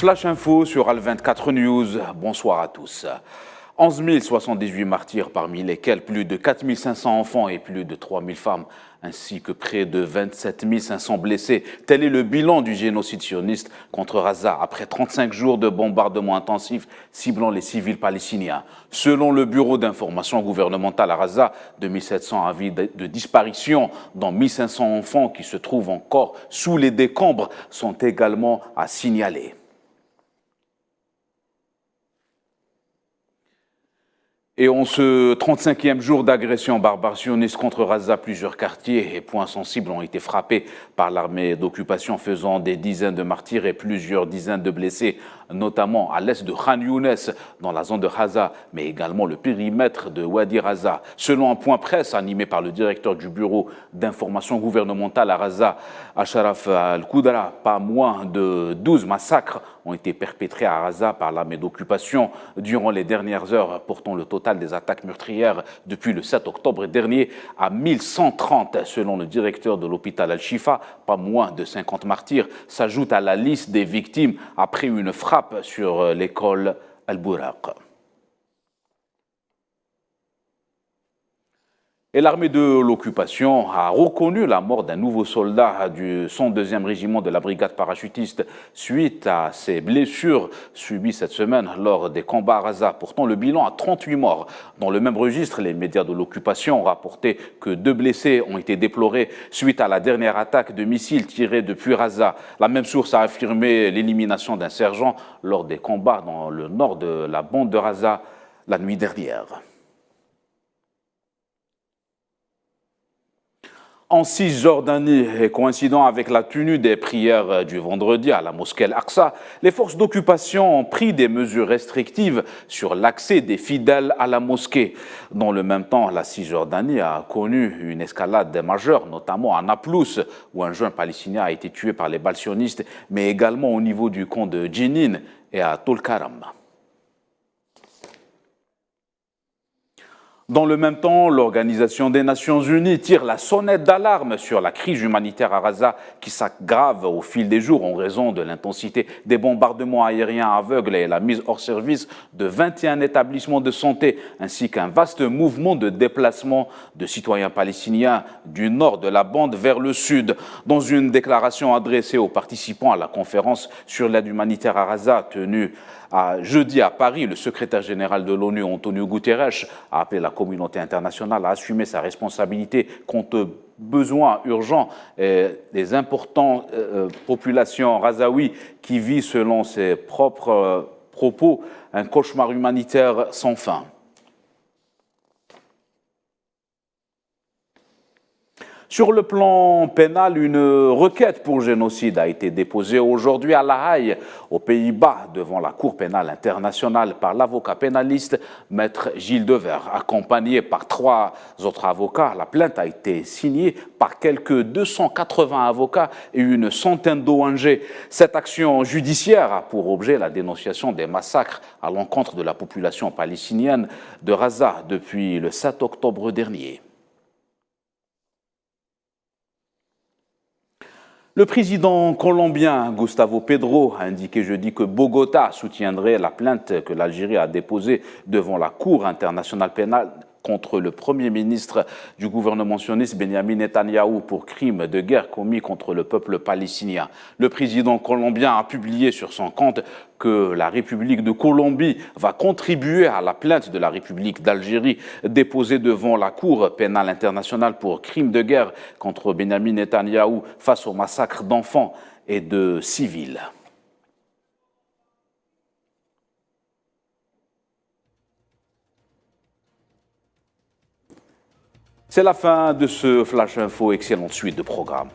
Flash Info sur Al24 News, bonsoir à tous. 11 078 martyrs, parmi lesquels plus de 4 500 enfants et plus de 3 000 femmes, ainsi que près de 27 500 blessés. Tel est le bilan du génocide sioniste contre Gaza après 35 jours de bombardements intensifs ciblant les civils palestiniens. Selon le bureau d'information gouvernementale à Gaza, 2700 avis de disparition, dont 1500 enfants qui se trouvent encore sous les décombres, sont également à signaler. Et en ce 35e jour d'agression barbare sioniste contre Gaza, plusieurs quartiers et points sensibles ont été frappés par l'armée d'occupation, faisant des dizaines de martyrs et plusieurs dizaines de blessés, notamment à l'est de Khan Younes, dans la zone de Gaza, mais également le périmètre de Wadi Gaza. Selon un point presse animé par le directeur du bureau d'information gouvernementale à Gaza, Ashraf Al-Qudra, pas moins de 12 massacres ont été perpétrés à Gaza par l'armée d'occupation durant les dernières heures, portant le total des attaques meurtrières depuis le 7 octobre dernier à 1130. Selon le directeur de l'hôpital Al-Shifa, pas moins de 50 martyrs s'ajoutent à la liste des victimes après une frappe sur l'école Al-Buraq. Et l'armée de l'occupation a reconnu la mort d'un nouveau soldat du 102e régiment de la brigade parachutiste suite à ses blessures subies cette semaine lors des combats à Gaza, portant le bilan à 38 morts. Dans le même registre, les médias de l'occupation ont rapporté que 2 blessés ont été déplorés suite à la dernière attaque de missiles tirés depuis Gaza. La même source a affirmé l'élimination d'un sergent lors des combats dans le nord de la bande de Gaza la nuit dernière. En Cisjordanie, et coïncidant avec la tenue des prières du vendredi à la mosquée Al-Aqsa, les forces d'occupation ont pris des mesures restrictives sur l'accès des fidèles à la mosquée. Dans le même temps, la Cisjordanie a connu une escalade majeure, notamment à Naplouse, où un jeune palestinien a été tué par les balles sionistes, mais également au niveau du camp de Jenin et à Tolkaram. Dans le même temps, l'Organisation des Nations Unies tire la sonnette d'alarme sur la crise humanitaire à Gaza qui s'aggrave au fil des jours en raison de l'intensité des bombardements aériens aveugles et la mise hors service de 21 établissements de santé, ainsi qu'un vaste mouvement de déplacement de citoyens palestiniens du nord de la bande vers le sud. Dans une déclaration adressée aux participants à la conférence sur l'aide humanitaire à Gaza tenue jeudi à Paris, le secrétaire général de l'ONU, Antonio Guterres, a appelé la communauté internationale à assumer sa responsabilité compte besoins urgents des importantes populations gazaouis qui vivent, selon ses propres propos, un cauchemar humanitaire sans fin. Sur le plan pénal, une requête pour génocide a été déposée aujourd'hui à La Haye, aux Pays-Bas, devant la Cour pénale internationale par l'avocat pénaliste Maître Gilles Devers. Accompagné par 3 autres avocats, la plainte a été signée par quelques 280 avocats et une centaine d'ONG. Cette action judiciaire a pour objet la dénonciation des massacres à l'encontre de la population palestinienne de Gaza depuis le 7 octobre dernier. Le président colombien Gustavo Petro a indiqué jeudi que Bogota soutiendrait la plainte que l'Algérie a déposée devant la Cour internationale pénale contre le Premier ministre du gouvernement sioniste Benyamin Netanyahou pour crimes de guerre commis contre le peuple palestinien. Le président colombien a publié sur son compte que la République de Colombie va contribuer à la plainte de la République d'Algérie déposée devant la Cour pénale internationale pour crimes de guerre contre Benyamin Netanyahou face au massacre d'enfants et de civils. C'est la fin de ce Flash Info. Excellente suite de programme.